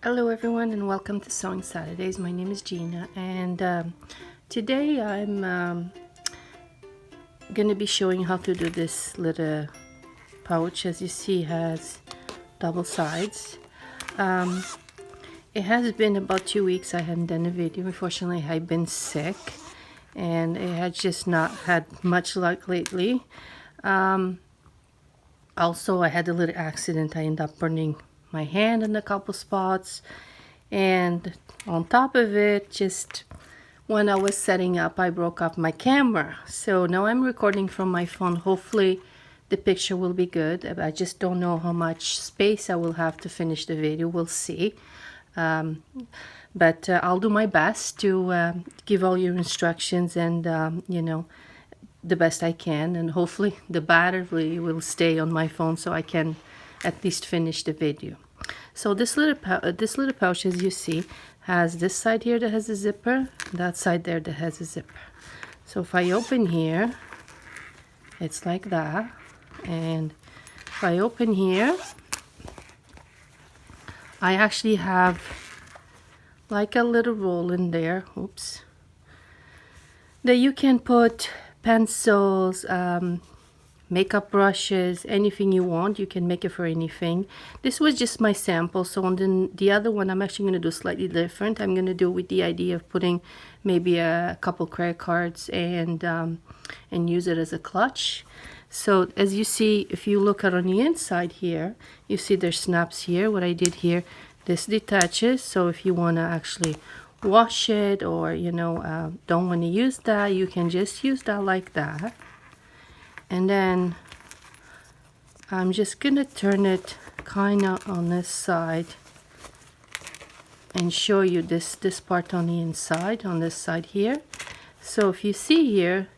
Hello everyone and welcome to Sewing Saturdays. My name is Gina and today I'm going to be showing how to do this little pouch. As you see, has double sides. It has been about 2 weeks I hadn't done a video. Unfortunately, I've been sick and I had just not had much luck lately. Also, I had a little accident. I ended up burning my hand in a couple spots, and on top of it, just when I was setting up, I broke up my camera. So now I'm recording from my phone. Hopefully the picture will be good. I just don't know how much space I will have to finish the video. We'll see. But I'll do my best to give all your instructions and the best I can, and hopefully the battery will stay on my phone so I can at least finish the video. So this little pouch, as you see, has this side here that has a zipper, that side there that has a zipper. So if I open here, it's like that, and if I open here, I actually have like a little roll in there, oops, that you can put pencils, makeup brushes, anything you want. You can make it for anything. This was just my sample, so on the other one I'm actually going to do slightly different. I'm going to do it with the idea of putting maybe a couple credit cards and use it as a clutch. So as you see, if you look at on the inside here, you see there's snaps here. What I did here, this detaches, so if you want to actually wash it or don't want to use that, you can just use that like that. And then I'm just gonna turn it kind of on this side and show you this part on the inside, on this side here. So if you see here,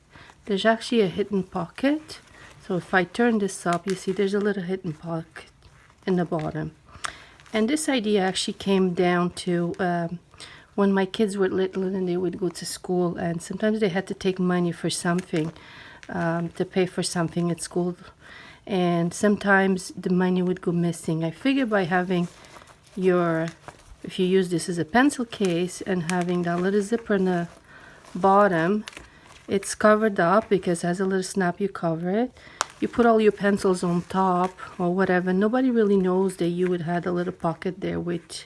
there's actually a hidden pocket. So if I turn this up, you see there's a little hidden pocket in the bottom. And this idea actually came down to when my kids were little and they would go to school, and sometimes they had to take money for something, to pay for something at school, and sometimes the money would go missing. I figure by having if you use this as a pencil case and having that little zipper in the bottom, it's covered up because it has a little snap. You cover it, you put all your pencils on top or whatever. Nobody really knows that you would have a little pocket there with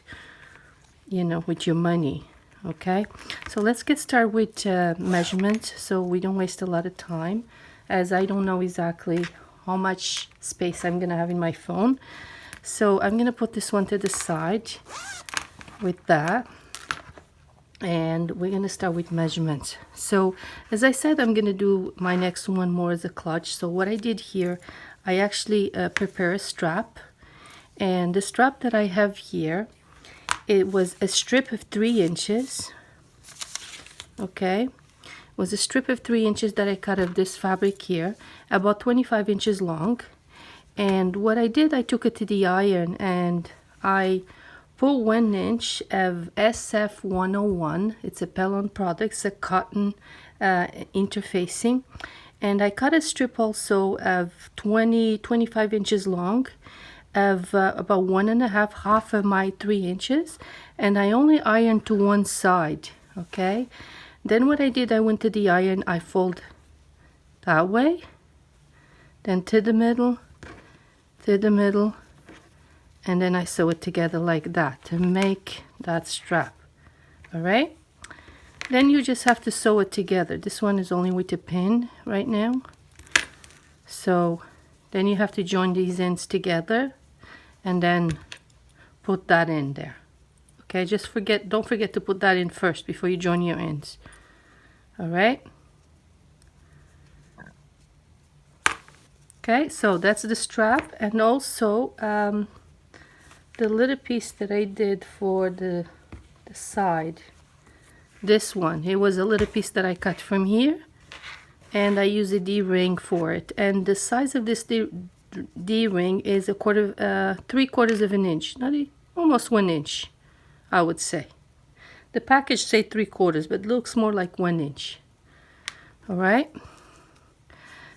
with your money. Okay, so let's get started with measurements so we don't waste a lot of time, as I don't know exactly how much space I'm gonna have in my phone. So I'm gonna put this one to the side with that, and we're gonna start with measurements. So as I said, I'm gonna do my next one more as a clutch. So what I did here, I actually prepare a strap, and the strap that I have here, it was a strip of 3 inches. Okay, it was a strip of 3 inches that I cut of this fabric here, about 25 inches long. And what I did, I took it to the iron and I put 1 inch of SF 101. It's a Pellon product, it's a cotton interfacing. And I cut a strip also of 25 inches long, of about 1.5, half of my 3 inches, and I only ironed to one side. Okay, then what I did, I went to the iron, I fold that way, then to the middle, and then I sew it together like that to make that strap. All right, then you just have to sew it together. This one is only with a pin right now, so then you have to join these ends together and then put that in there. Okay, don't forget to put that in first before you join your ends. All right. Okay, so that's the strap, and also the little piece that I did for the side. This one, it was a little piece that I cut from here, and I use a D-ring for it. And the size of this D-ring is 3/4 of an inch, almost 1 inch, I would say. The package say 3/4, but it looks more like 1 inch. All right,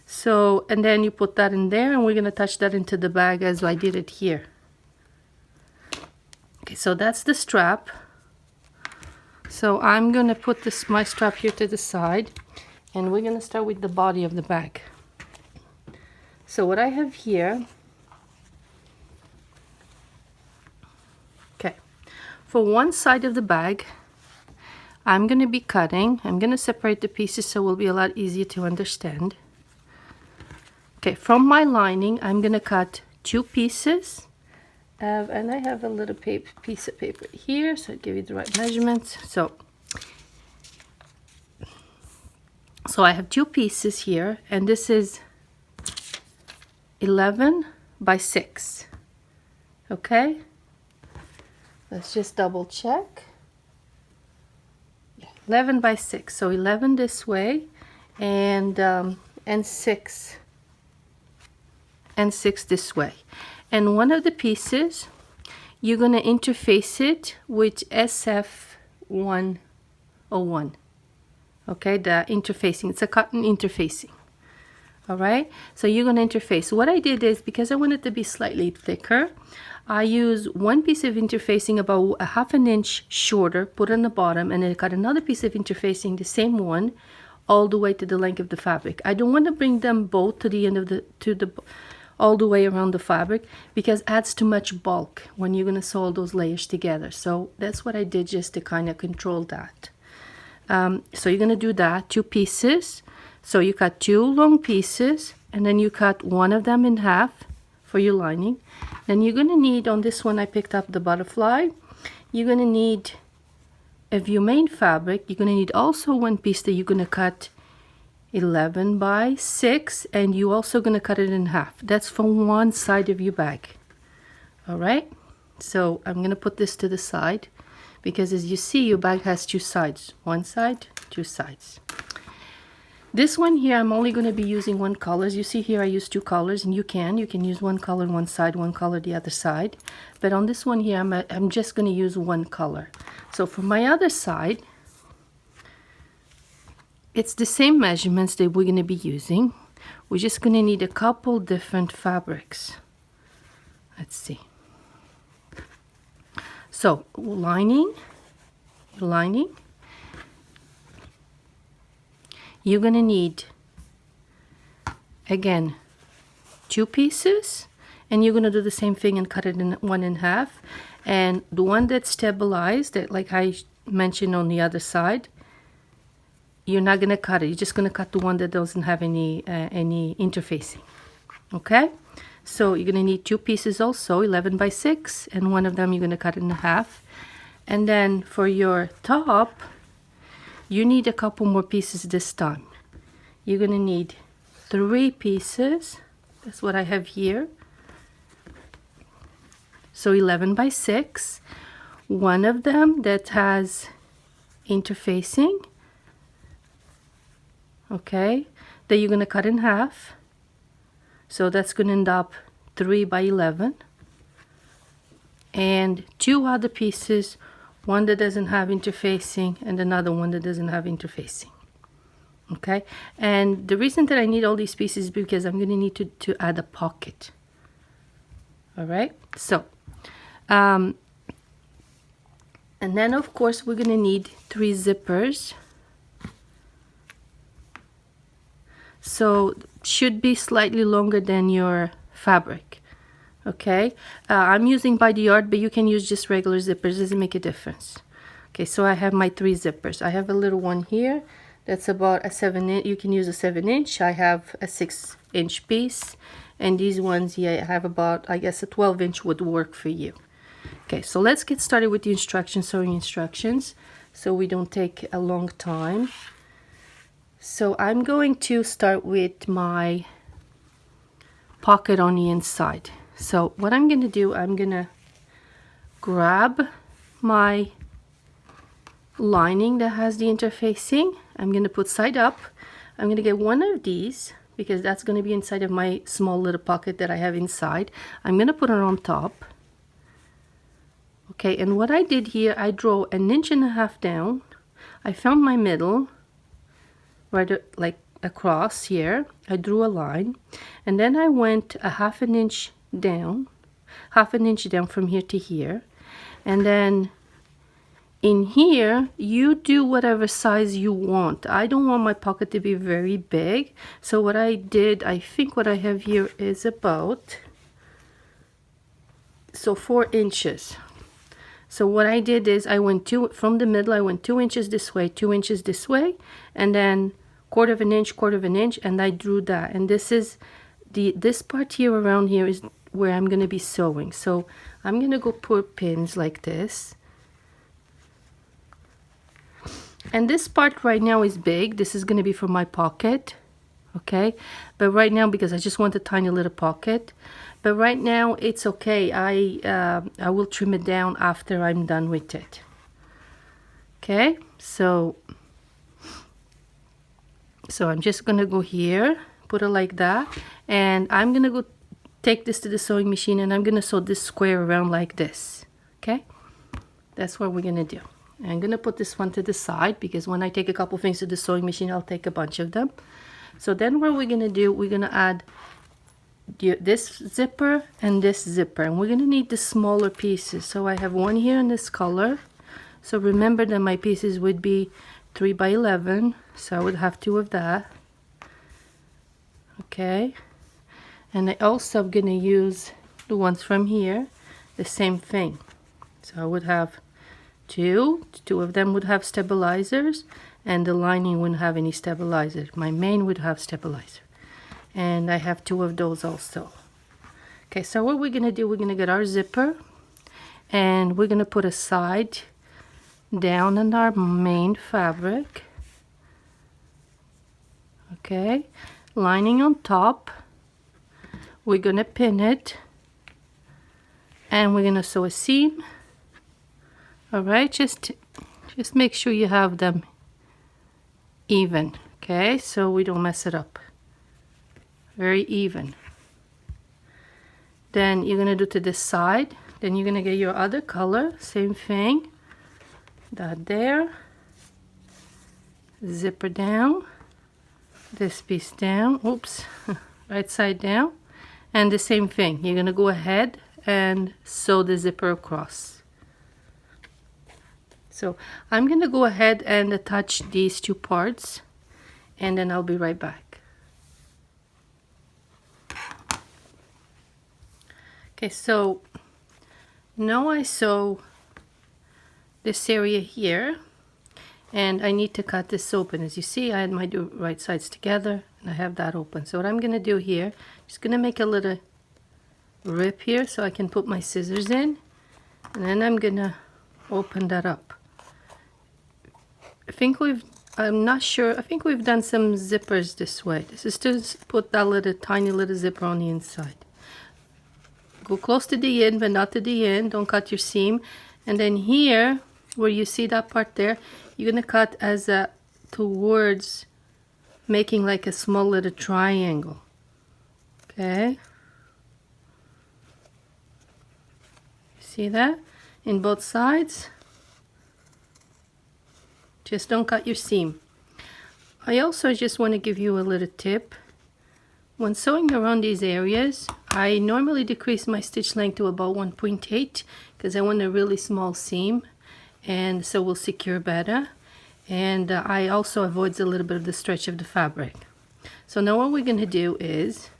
so and then you put that in there, and we're going to attach that into the bag as I did it here. Okay, so that's the strap. So I'm gonna put my strap here to the side, and we're gonna start with the body of the bag. So what I have here, okay, for one side of the bag, I'm gonna be cutting. I'm gonna separate the pieces so it will be a lot easier to understand. Okay, from my lining, I'm gonna cut 2 pieces. And I have a little piece of paper here, so I'll give you the right measurements. So I have 2 pieces here, and this is 11 by 6. Okay, let's just double check. 11 by 6, so 11 this way, and 6 this way. And one of the pieces, you're going to interface it with SF101. Okay, the interfacing, it's a cotton interfacing. All right, so you're going to interface. What I did is, because I want it to be slightly thicker, I use one piece of interfacing about a ½ inch shorter, put on the bottom, and then cut another piece of interfacing, the same one, all the way to the length of the fabric. I don't want to bring them both to the end of all the way around the fabric, because it adds too much bulk when you're going to sew all those layers together. So that's what I did, just to kind of control that. So you're going to do that, 2 pieces. So you cut 2 long pieces, and then you cut one of them in half for your lining. Then you're going to need, on this one I picked up the butterfly, you're going to need, if your main fabric, you're going to need also one piece that you're going to cut 11 by 6, and you also going to cut it in half. That's from one side of your bag. All right, so I'm going to put this to the side, because as you see, your bag has 2 sides, one side, 2 sides. This one here, I'm only going to be using one color. As you see here, I use 2 colors, and you can use one color one side, one color the other side. But on this one here, I'm just going to use one color. So for my other side, it's the same measurements that we're going to be using. We're just going to need a couple different fabrics. Let's see. So lining, you're going to need, again, 2 pieces, and you're going to do the same thing and cut it in one in half. And the one that's stabilized, that like I mentioned on the other side, you're not going to cut it. You're just going to cut the one that doesn't have any interfacing. Okay, so you're going to need 2 pieces also, 11 by 6, and one of them you're going to cut in half. And then for your top, you need a couple more pieces this time. You're going to need 3 pieces. That's what I have here. So 11 by 6. One of them that has interfacing. Okay, that you're going to cut in half. So that's going to end up 3 by 11. And 2 other pieces, one that doesn't have interfacing and another one that doesn't have interfacing. Okay, and the reason that I need all these pieces is because I'm going to need to add a pocket. All right, so and then of course we're going to need 3 zippers. So should be slightly longer than your fabric. Okay, I'm using by the yard, but you can use just regular zippers, doesn't make a difference. Okay, so I have my 3 zippers. I have a little one here that's about a 7-inch. You can use a 7-inch. I have a 6-inch piece, and these ones here I have about, I guess, a 12-inch would work for you. Okay, so let's get started with the instructions, sewing instructions, so we don't take a long time. So I'm going to start with my pocket on the inside. So what I'm going to do, I'm going to grab my lining that has the interfacing. I'm going to put side up. I'm going to get one of these, because that's going to be inside of my small little pocket that I have inside. I'm going to put it on top. Okay, and what I did here, I drew 1.5 inches down. I found my middle, right like across here. I drew a line, and then I went a 1/2 inch down, 1/2 inch down from here to here. And then in here, you do whatever size you want. I don't want my pocket to be very big. So what I did, I think what I have here is about, so 4 inches. So what I did is I went from the middle, I went 2 inches this way, 2 inches this way, and then quarter of an inch, and I drew that. And this is this part here around here is where I'm going to be sewing. So I'm going to go put pins like this. And this part right now is big. This is going to be for my pocket. Okay, but right now, because I just want a tiny little pocket, but right now it's okay. I will trim it down after I'm done with it. Okay, so I'm just gonna go here, put it like that, and I'm gonna go take this to the sewing machine, and I'm gonna sew this square around like this. Okay, that's what we're gonna do. I'm gonna put this one to the side, because when I take a couple things to the sewing machine, I'll take a bunch of them. So then what we're gonna do, we're gonna add this zipper and this zipper, and we're gonna need the smaller pieces. So I have one here in this color. So remember that my pieces would be 3 by 11, so I would have 2 of that. Okay, and I also gonna use the ones from here, the same thing. So I would have 2 of them would have stabilizers, and the lining wouldn't have any stabilizer. My main would have stabilizer, and I have 2 of those also. Okay, so what we're gonna do, we're gonna get our zipper, and we're gonna put a side down on our main fabric. Okay, lining on top. We're gonna pin it, and we're gonna sew a seam. All right, just make sure you have them even. Okay, so we don't mess it up. Very even. Then you're gonna do to this side. Then you're gonna get your other color, same thing. That there. Zipper down. This piece down. Oops, right side down. And the same thing. You're gonna go ahead and sew the zipper across. So I'm gonna go ahead and attach these 2 parts, and then I'll be right back. Okay, so now I sew this area here, and I need to cut this open. As you see, I had my 2 right sides together, and I have that open. So what I'm gonna do here, just gonna make a little rip here so I can put my scissors in, and then I'm gonna open that up. I'm not sure, I think we've done some zippers this way. This is to put that little tiny little zipper on the inside. Go close to the end, but not to the end. Don't cut your seam. And then here, where you see that part there, you're gonna cut as towards making like a small little triangle. Okay. See that? In both sides. Just don't cut your seam. I also just want to give you a little tip. When sewing around these areas, I normally decrease my stitch length to about 1.8 because I want a really small seam, and so will secure better. And I also avoids a little bit of the stretch of the fabric. So now what we're going to do is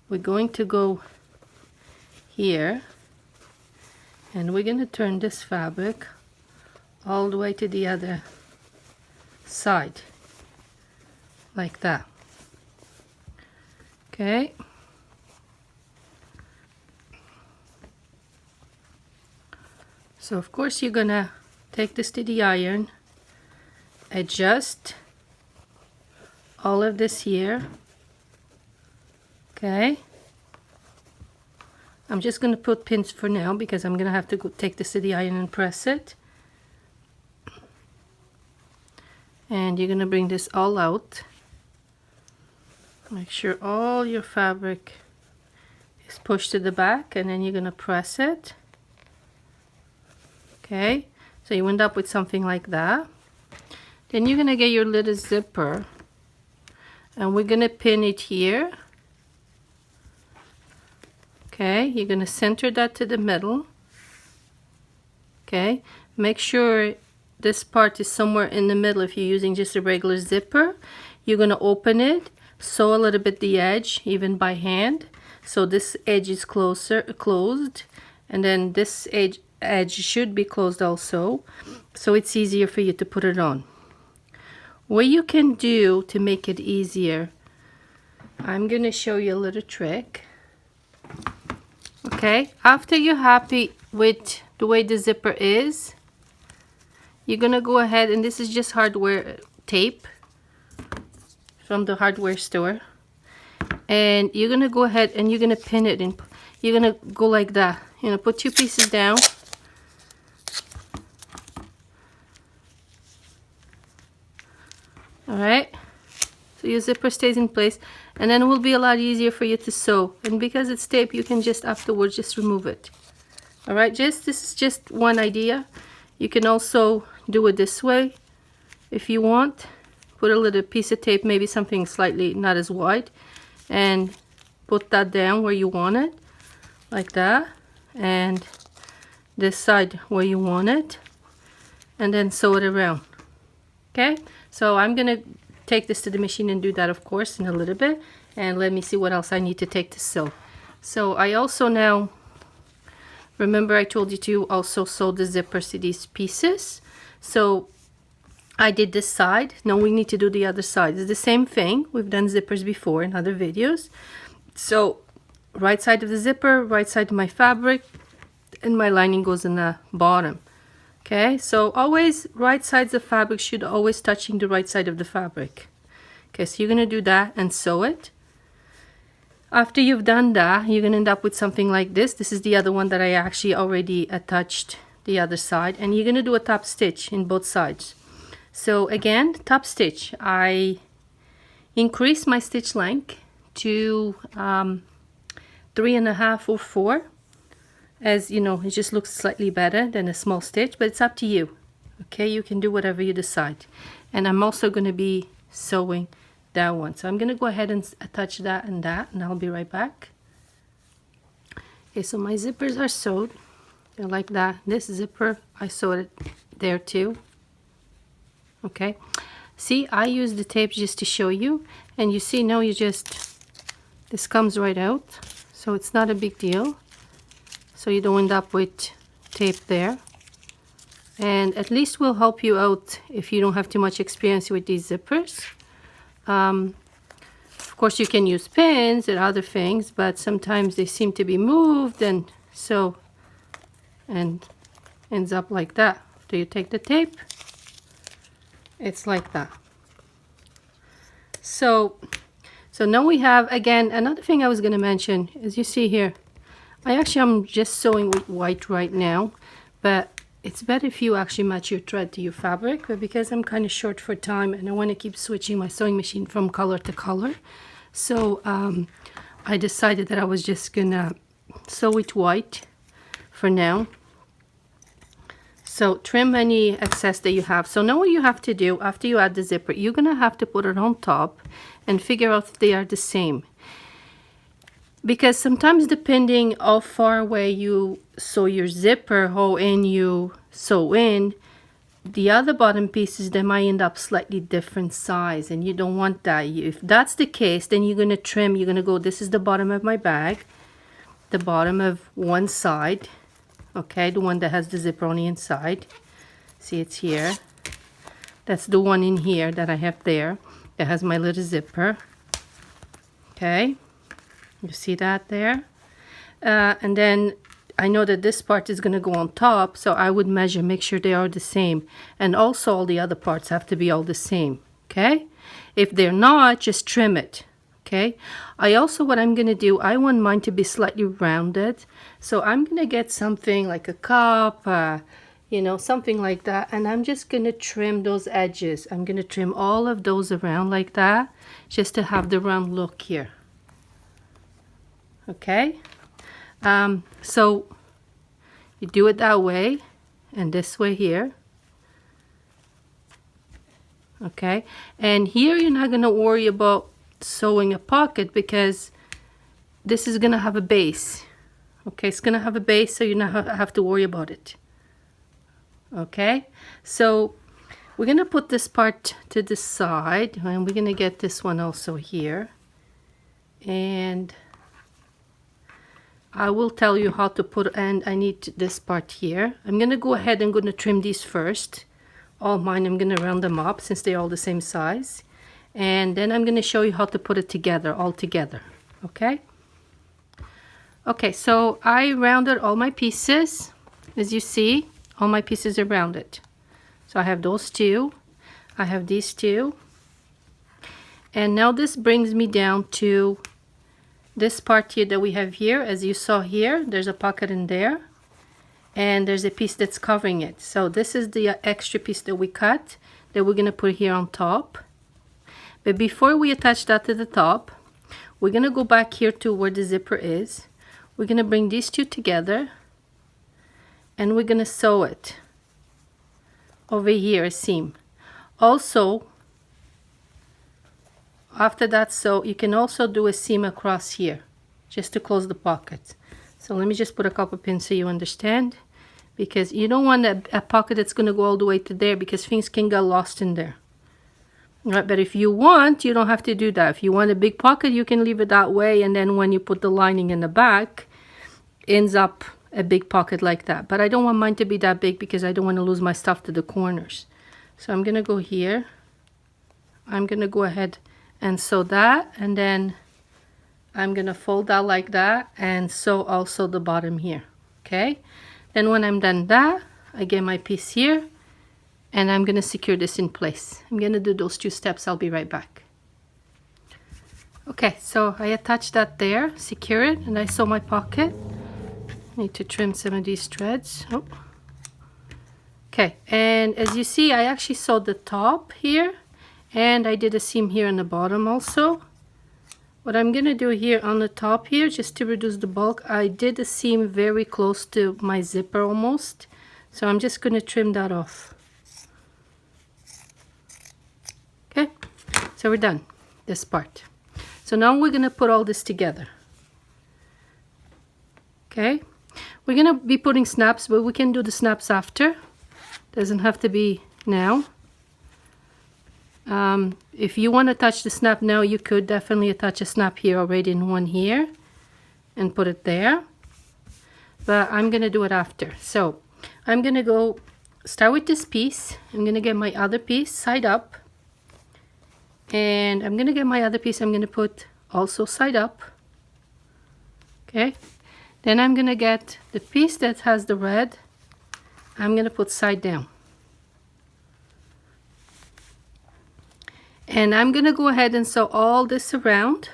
we're going to go here, and we're going to turn this fabric all the way to the other side like that. Okay, so of course you're gonna take this to the iron, adjust all of this here. Okay, I'm just gonna put pins for now because I'm gonna have to go take this to the iron and press it. And you're gonna bring this all out. Make sure all your fabric is pushed to the back, and then you're gonna press it. Okay, so you end up with something like that. Then you're gonna get your little zipper, and we're gonna pin it here. Okay, you're gonna center that to the middle. Okay, make sure this part is somewhere in the middle. If you're using just a regular zipper, you're going to open it, sew a little bit the edge, even by hand, so this edge is closed, and then this edge should be closed also, so it's easier for you to put it on. What you can do to make it easier, I'm going to show you a little trick. Okay, after you're happy with the way the zipper is, you're gonna go ahead, and this is just hardware tape from the hardware store, and you're gonna go ahead and you're gonna pin it in. You're gonna go like that, you know, put 2 pieces down, all right, so your zipper stays in place, and then it will be a lot easier for you to sew. And because it's tape, you can just afterwards just remove it. All right, this is just one idea. You can also do it this way if you want. Put a little piece of tape, maybe something slightly not as wide, and put that down where you want it, like that, and this side where you want it, and then sew it around. Okay, so I'm gonna take this to the machine and do that, of course, in a little bit, and let me see what else I need to take to sew. So I also now, remember I told you to also sew the zippers to these pieces. So I did this side. Now we need to do the other side. It's the same thing. We've done zippers before in other videos. So right side of the zipper, right side of my fabric, and my lining goes in the bottom. Okay, so always right sides of fabric should always touching the right side of the fabric. Okay, so you're gonna do that and sew it. After you've done that, you're gonna end up with something like this. This is the other one that I actually already attached the other side, and you're gonna do a top stitch in both sides. So again, top stitch, I increase my stitch length to 3.5 or 4. As you know, it just looks slightly better than a small stitch, but it's up to you. Okay, you can do whatever you decide. And I'm also going to be sewing that one, so I'm going to go ahead and attach that, and I'll be right back. Okay, so my zippers are sewed. They're like that. This zipper, I sewed it there too. Okay, see, I use the tape just to show you, and you see now this comes right out, so it's not a big deal. So you don't end up with tape there, and at least will help you out if you don't have too much experience with these zippers. Of course you can use pins and other things, but sometimes they seem to be moved, and so ends up like that. After you take the tape, it's like that. So now we have, again, another thing I was going to mention, as you see here, I'm just sewing with white right now, but it's better if you actually match your thread to your fabric. But because I'm kind of short for time and I want to keep switching my sewing machine from color to color, so I decided that I was just gonna sew with white for now. So trim any excess that you have. So now what you have to do after you add the zipper, you're gonna have to put it on top and figure out if they are the same. Because sometimes depending how far away you sew your zipper, how in you sew in, the other bottom pieces, they might end up slightly different size, and you don't want that. If that's the case, then you're going to trim. You're going to go, this is the bottom of my bag, the bottom of one side, okay, the one that has the zipper on the inside. See, it's here. That's the one in here that I have there. It has my little zipper. Okay. You see that there? And then I know that this part is going to go on top, so I would measure, make sure they are the same. And also all the other parts have to be all the same, okay? If they're not, just trim it, okay? What I'm going to do, I want mine to be slightly rounded. So I'm going to get something like a cup, you know, something like that. And I'm just going to trim those edges. I'm going to trim all of those around like that, just to have the round look here. Okay, so you do it that way and this way here. Okay, and here you're not going to worry about sewing a pocket because this is going to have a base. Okay, it's going to have a base, so you don't have to worry about it. Okay, so we're gonna put this part to the side, and we're gonna get this one also here, and I will tell you how to put, and I need this part here. I'm gonna go ahead and gonna trim these first. All mine, I'm gonna round them up since they're all the same size, and then I'm gonna show you how to put it together, all together. Okay. Okay, so I rounded all my pieces. As you see, all my pieces are rounded. So I have those two, I have these two, and now this brings me down to this part here that we have here. As you saw here, there's a pocket in there, and there's a piece that's covering it. So this is the extra piece that we cut that we're gonna put here on top. But before we attach that to the top, we're gonna go back here to where the zipper is. We're gonna bring these two together, and we're gonna sew it over here, a seam. Also, after that sew, you can also do a seam across here just to close the pocket. So let me just put a couple pins so you understand, because you don't want a pocket that's going to go all the way to there, because things can get lost in there. All right, but if you want, you don't have to do that. If you want a big pocket, you can leave it that way, and then when you put the lining in the back, ends up a big pocket like that. But I don't want mine to be that big because I don't want to lose my stuff to the corners. So I'm going to go here. I'm going to go ahead and sew that, and then I'm going to fold that like that and sew also the bottom here. Okay, then when I'm done that, I get my piece here, and I'm going to secure this in place. I'm going to do those two steps. I'll be right back. Okay, so I attach that there, secure it, and I sew my pocket. Need to trim some of these threads. Oh. Okay, and as you see, I actually sewed the top here, and I did a seam here in the bottom also. What I'm gonna do here on the top here, just to reduce the bulk, I did a seam very close to my zipper almost, so I'm just gonna trim that off. Okay, so we're done this part. So now we're gonna put all this together. Okay, we're gonna be putting snaps, but we can do the snaps after. Doesn't have to be now. If you want to attach the snap now, you could definitely attach a snap here already, in one here, and put it there. But I'm gonna do it after. So I'm gonna go start with this piece. I'm gonna get my other piece side up, and I'm gonna get my other piece. I'm gonna put also side up. Okay. Then I'm gonna get the piece that has the red. I'm gonna put side down. And I'm gonna go ahead and sew all this around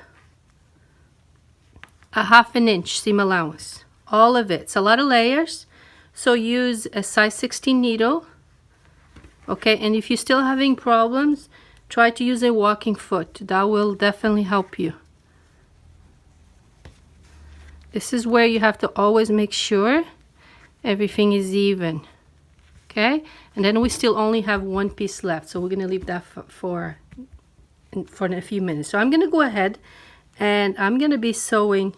a 1/2 inch seam allowance. All of it. It's a lot of layers, so use a size 16 needle. Okay, and if you're still having problems, try to use a walking foot. That will definitely help you. This is where you have to always make sure everything is even. Okay, and then we still only have one piece left, so we're gonna leave that for a few minutes. So I'm gonna go ahead and I'm gonna be sewing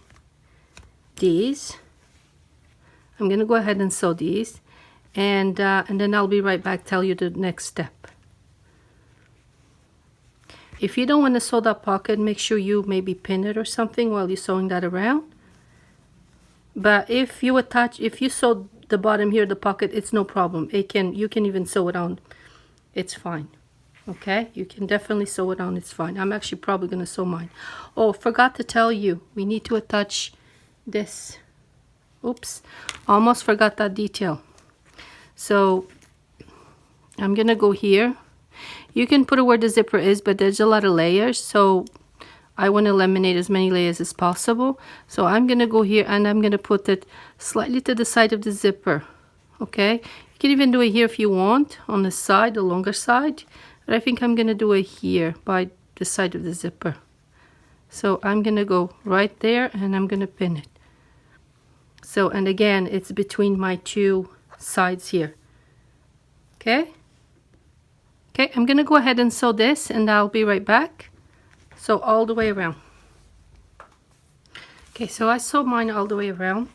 these. I'm gonna go ahead and sew these, and then I'll be right back, tell you the next step. If you don't want to sew that pocket, make sure you maybe pin it or something while you're sewing that around. But if you sew the bottom here, the pocket, it's no problem. You can even sew it on. It's fine. Okay, you can definitely sew it on. It's fine. I'm actually probably gonna sew mine. Oh, forgot to tell you, we need to attach this. Oops, almost forgot that detail. So I'm gonna go here. You can put it where the zipper is, but there's a lot of layers, so I want to eliminate as many layers as possible. So I'm gonna go here and I'm gonna put it slightly to the side of the zipper. Okay, you can even do it here if you want, on the side, the longer side, but I think I'm gonna do it here by the side of the zipper. So I'm gonna go right there and I'm gonna pin it. So, and again, it's between my two sides here. Okay, I'm gonna go ahead and sew this, and I'll be right back. So all the way around. Okay, so I sewed mine all the way around.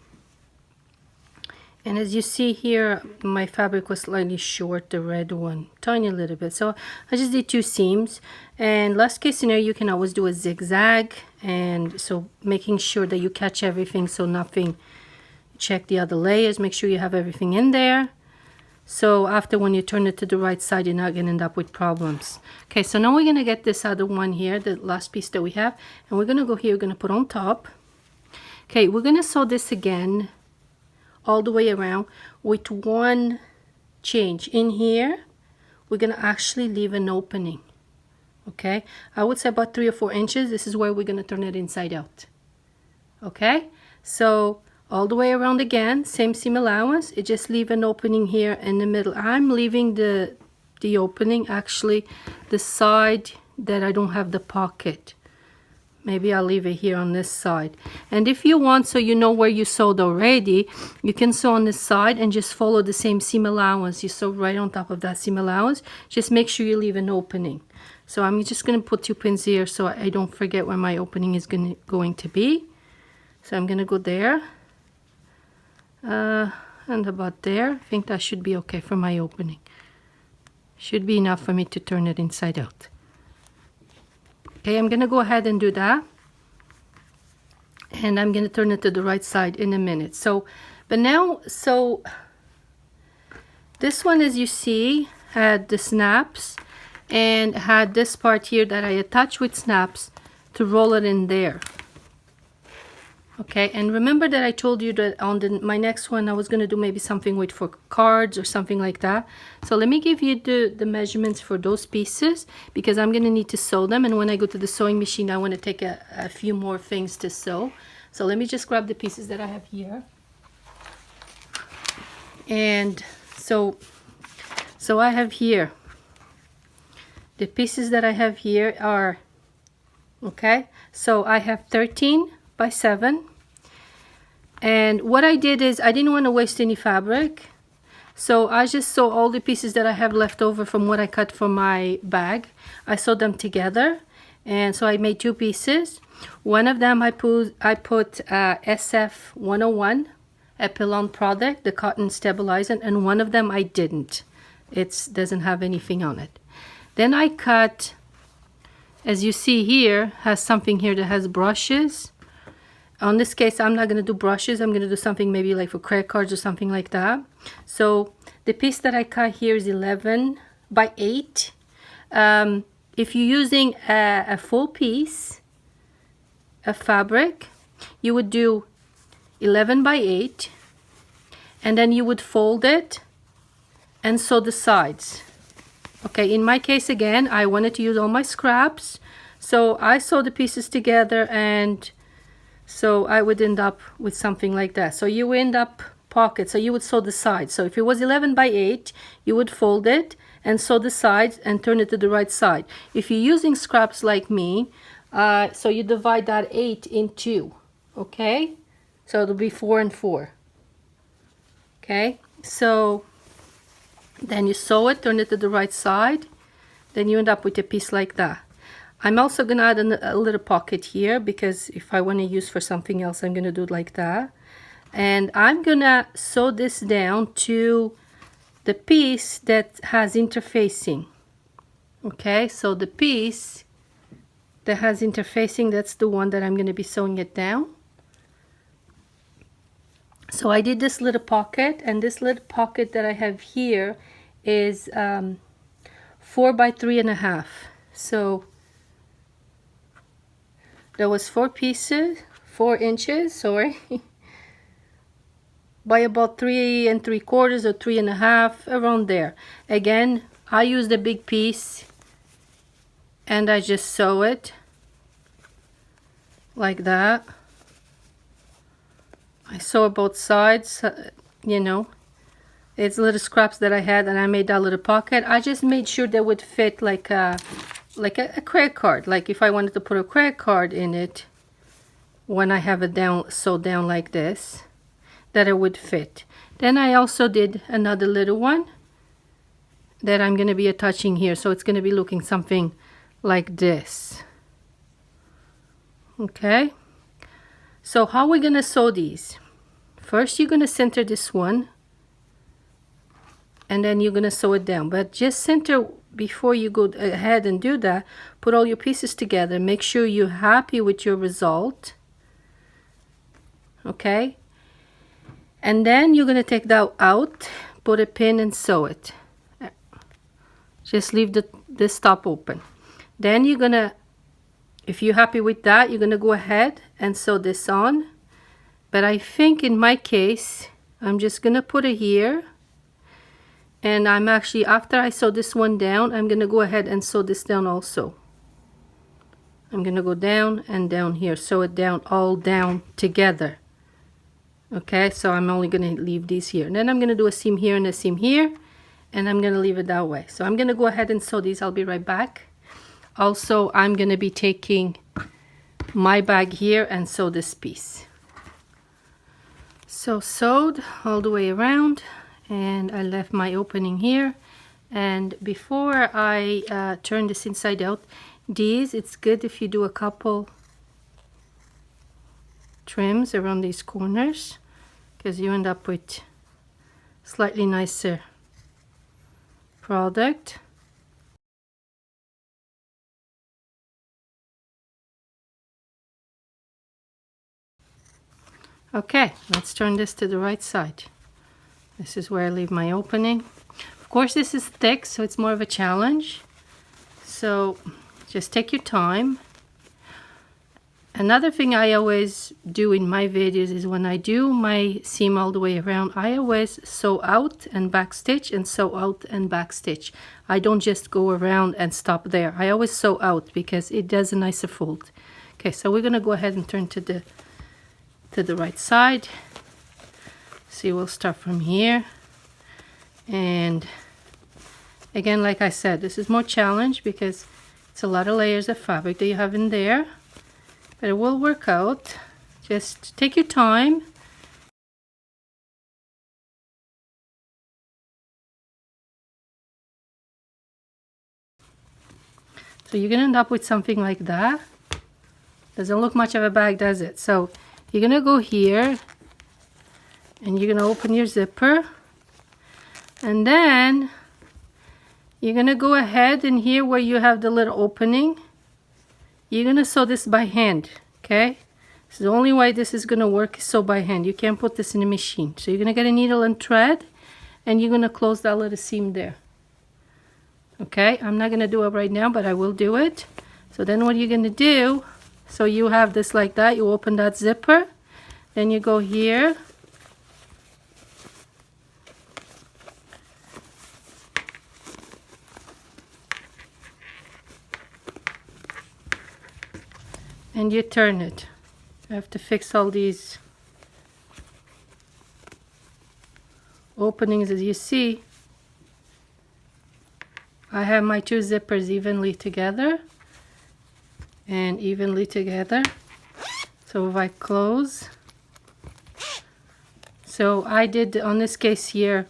And as you see here, my fabric was slightly short, the red one, tiny little bit. So I just did 2 seams. And last case scenario, you can always do a zigzag. And so making sure that you catch everything so nothing, check the other layers, make sure you have everything in there. So after when you turn it to the right side, you're not going to end up with problems. Okay, so now we're going to get this other one here, the last piece that we have. And we're going to go here, we're going to put on top. Okay, we're going to sew this again all the way around with one change. In here, we're going to actually leave an opening. Okay, I would say about 3 or 4 inches. This is where we're going to turn it inside out. Okay, so all the way around again, same seam allowance. It just leave an opening here in the middle. I'm leaving the opening, actually the side that I don't have the pocket. Maybe I'll leave it here on this side. And if you want, so you know where you sewed already, you can sew on this side and just follow the same seam allowance. You sew right on top of that seam allowance. Just make sure you leave an opening. So I'm just going to put 2 pins here so I don't forget where my opening is going to be. So I'm going to go there. And about there. I think that should be okay for my opening. Should be enough for me to turn it inside out. Okay, I'm going to go ahead and do that. And I'm going to turn it to the right side in a minute. So, but now, so this one, as you see, had the snaps and had this part here that I attached with snaps to roll it in there. Okay, and remember that I told you that on my next one I was going to do maybe something with for cards or something like that. So let me give you the measurements for those pieces, because I'm going to need to sew them, and when I go to the sewing machine I want to take a few more things to sew. So let me just grab the pieces that I have here. And so I have here, the pieces that I have here are, okay, so I have 13 by 7, and what I did is I didn't want to waste any fabric, so I just sew all the pieces that I have left over from what I cut from my bag. I sewed them together, and so I made 2 pieces. One of them I put SF 101 Epilon product, the cotton stabilizer, and one of them I didn't. It doesn't have anything on it. Then I cut, as you see here, has something here that has brushes. On this case, I'm not going to do brushes. I'm going to do something maybe like for credit cards or something like that. So the piece that I cut here is 11 by 8. If you're using a full piece of fabric, you would do 11 by 8. And then you would fold it and sew the sides. Okay, in my case, again, I wanted to use all my scraps. So I sew the pieces together, and so I would end up with something like that. So you end up pocket, so you would sew the sides. So if it was 11 by 8, you would fold it and sew the sides and turn it to the right side. If you're using scraps like me, so you divide that 8 in 2, okay? So it'll be 4 and 4. Okay, so then you sew it, turn it to the right side, then you end up with a piece like that. I'm also going to add a little pocket here, because if I want to use for something else, I'm going to do it like that. And I'm going to sew this down to the piece that has interfacing. Okay, so the piece that has interfacing, that's the one that I'm going to be sewing it down. So I did this little pocket, and this little pocket that I have here is 4 by 3.5. So there was 4 pieces, 4 inches, sorry, by about 3 3/4 or 3.5, around there. Again, I used a big piece and I just sew it like that. I sew both sides, you know. It's little scraps that I had, and I made that little pocket. I just made sure they would fit like a credit card. Like if I wanted to put a credit card in it, when I have it down, sewed down like this, that it would fit. Then I also did another little one that I'm going to be attaching here. So it's going to be looking something like this. Okay. So how are we going to sew these? First, you're going to center this one and then you're gonna sew it down. But just center before you go ahead and do that. Put all your pieces together. Make sure you're happy with your result. Okay, and then you're gonna take that out, put a pin and sew it. Just leave this top open. Then you're gonna, if you're happy with that, you're gonna go ahead and sew this on. But I think in my case, I'm just gonna put it here. And I'm actually, after I sew this one down, I'm gonna go ahead and sew this down also. I'm gonna go down and down here, sew it down, all down together. Okay, so I'm only gonna leave these here. And then I'm gonna do a seam here and a seam here, and I'm gonna leave it that way. So I'm gonna go ahead and sew these. I'll be right back. Also, I'm gonna be taking my bag here and sew this piece. So sewed all the way around, and I left my opening here. And before I turn this inside out, it's good if you do a couple trims around these corners, because you end up with slightly nicer product. Okay, let's turn this to the right side. This is where I leave my opening. Of course, this is thick, so it's more of a challenge. So just take your time. Another thing I always do in my videos is when I do my seam all the way around, I always sew out and back stitch and sew out and back stitch. I don't just go around and stop there. I always sew out because it does a nicer fold. Okay, so we're gonna go ahead and turn to the right side. See, we'll start from here. And again, like I said, this is more challenge because it's a lot of layers of fabric that you have in there. But it will work out. Just take your time. So you're gonna end up with something like that. Doesn't look much of a bag, does it? So you're gonna go here and you're gonna open your zipper, and then you're gonna go ahead and here where you have the little opening, you're gonna sew this by hand. Okay, so the only way this is gonna work is sew by hand. You can't put this in a machine. So you're gonna get a needle and thread, and you're gonna close that little seam there. Okay, I'm not gonna do it right now, but I will do it. So then what you're gonna do, so you have this like that, you open that zipper, then you go here, and you turn it. I have to fix all these openings. As you see, I have my two zippers evenly together and evenly together. So if I close, so I did on this case here,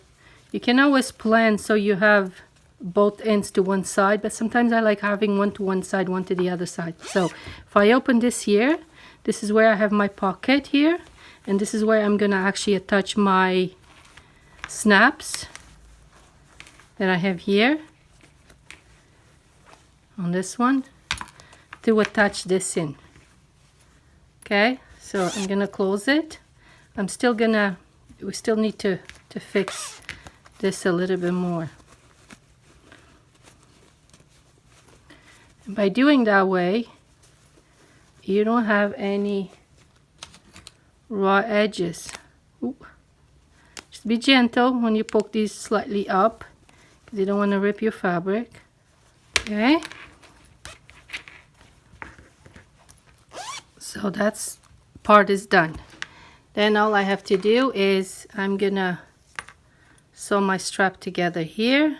you can always plan so you have both ends to one side, but sometimes I like having one to one side, one to the other side. So if I open this here, this is where I have my pocket here, and this is where I'm gonna actually attach my snaps that I have here on this one to attach this in. Okay, so I'm gonna close it. We still need to fix this a little bit more. By doing that way, you don't have any raw edges. Ooh. Just be gentle when you poke these slightly up, because you don't want to rip your fabric. Okay? So that's part is done. Then all I have to do is I'm gonna sew my strap together here.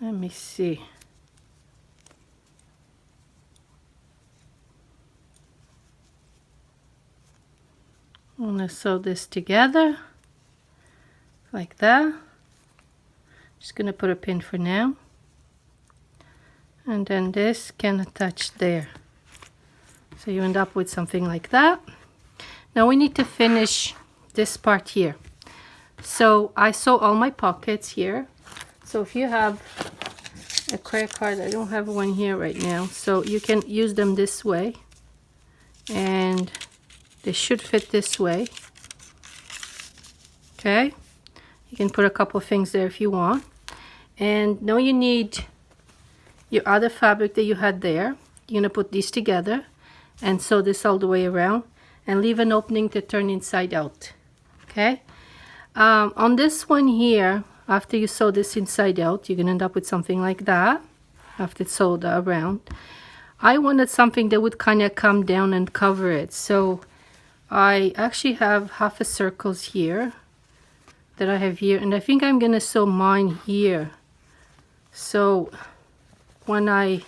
Let me see. I'm gonna sew this together like that. Just gonna put a pin for now. And then this can attach there. So you end up with something like that. Now we need to finish this part here. So I sew all my pockets here. So if you have a credit card, I don't have one here right now, so you can use them this way, and they should fit this way. Okay, you can put a couple of things there if you want. And now you need your other fabric that you had there. You're gonna put these together and sew this all the way around and leave an opening to turn inside out. Okay, on this one here, after you sew this inside out, you're gonna end up with something like that after it's sewed around. I wanted something that would kind of come down and cover it, so I actually have half a circles here that I have here, and I think I'm gonna sew mine here. So when I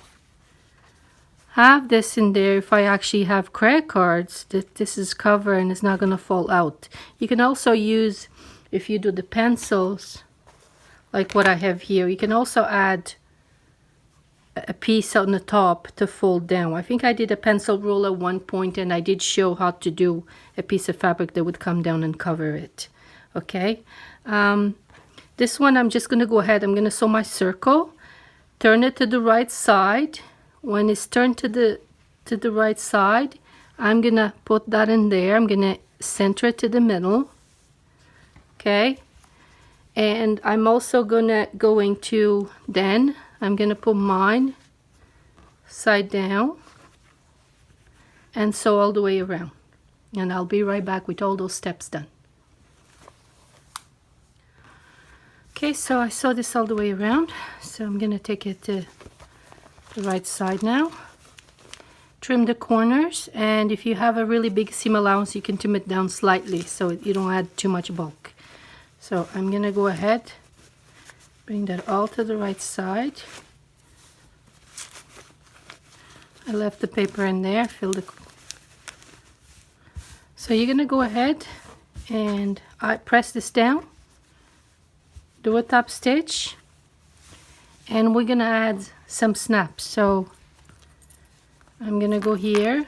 have this in there, if I actually have credit cards, that this is covered and it's not gonna fall out. You can also use, if you do the pencils like what I have here, you can also add a piece on the top to fold down. I think I did a pencil roll at one point, and I did show how to do a piece of fabric that would come down and cover it. Okay, this one I'm just gonna go ahead, I'm gonna sew my circle, turn it to the right side. When it's turned to the right side, I'm gonna put that in there. I'm gonna center it to the middle. Okay, and I'm also going to then I'm gonna put mine side down and sew all the way around, and I'll be right back with all those steps done. Okay, so I sew this all the way around, so I'm gonna take it to the right side now. Trim the corners, and if you have a really big seam allowance, you can trim it down slightly so you don't add too much bulk. So I'm gonna go ahead, bring that all to the right side. I left the paper in there, so you're gonna go ahead and I press this down, do a top stitch, and we're gonna add some snaps. So I'm gonna go here,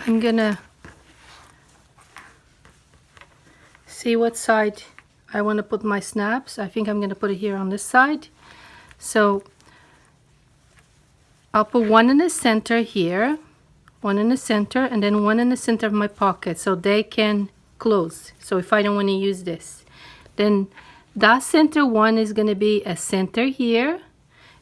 I'm gonna see what side I want to put my snaps. I think I'm gonna put it here on this side. So I'll put one in the center here, one in the center, and then one in the center of my pocket so they can close. So if I don't want to use this, then that center one is going to be a center here,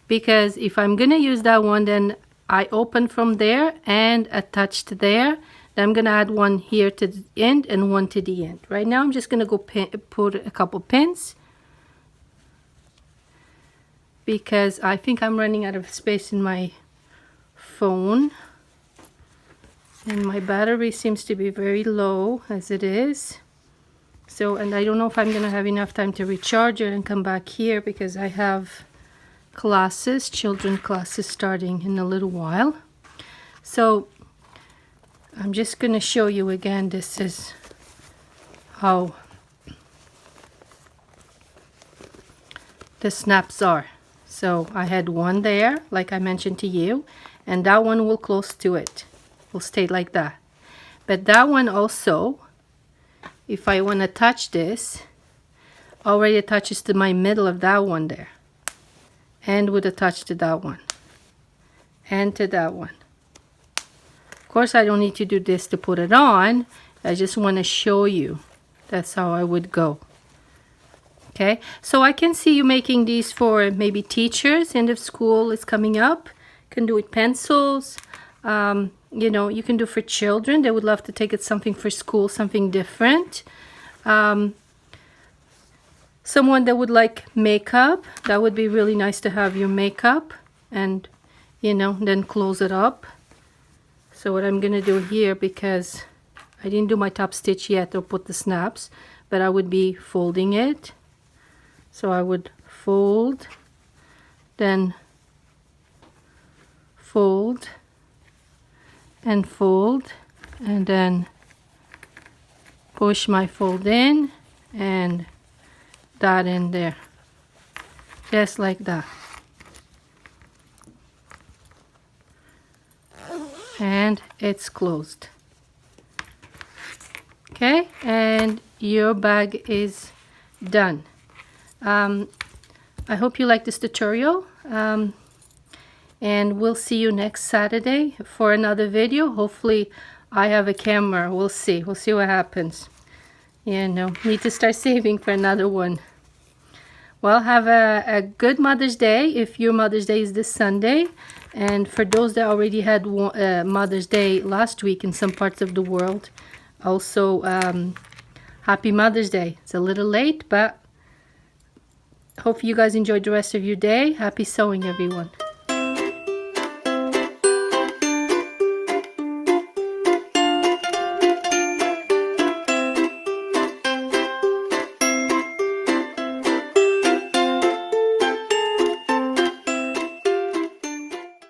because if I'm going to use that one, then I open from there and attached there. Then I'm going to add one here to the end and one to the end. Right now I'm just going to go put a couple pins, because I think I'm running out of space in my phone, and my battery seems to be very low as it is. So, and I don't know if I'm gonna have enough time to recharge it and come back here, because I have classes, children classes, starting in a little while. So I'm just gonna show you again, this is how the snaps are. So I had one there, like I mentioned to you, and that one will close to it, will stay like that. But that one also, if I want to touch this, already attaches to my middle of that one there, and would attach to that one and to that one. Of course I don't need to do this to put it on, I just want to show you that's how I would go. Okay, so I can see you making these for maybe teachers. End of school is coming up. You can do with pencils. You know, you can do for children. They would love to take it something for school, something different. Someone that would like makeup, that would be really nice to have your makeup and, you know, then close it up. So what I'm gonna do here, because I didn't do my top stitch yet or put the snaps, but I would be folding it. So I would fold, then fold, and fold, and then push my fold in and that in there, just like that. and it's closed. Okay, and your bag is done. I hope you like this tutorial, and we'll see you next Saturday for another video. Hopefully I have a camera. We'll see what happens. You know, need to start saving for another one. Well, have a good Mother's Day if your Mother's Day is this Sunday. And for those that already had Mother's Day last week in some parts of the world, also happy Mother's Day. It's a little late, but hope you guys enjoyed the rest of your day. Happy sewing, everyone.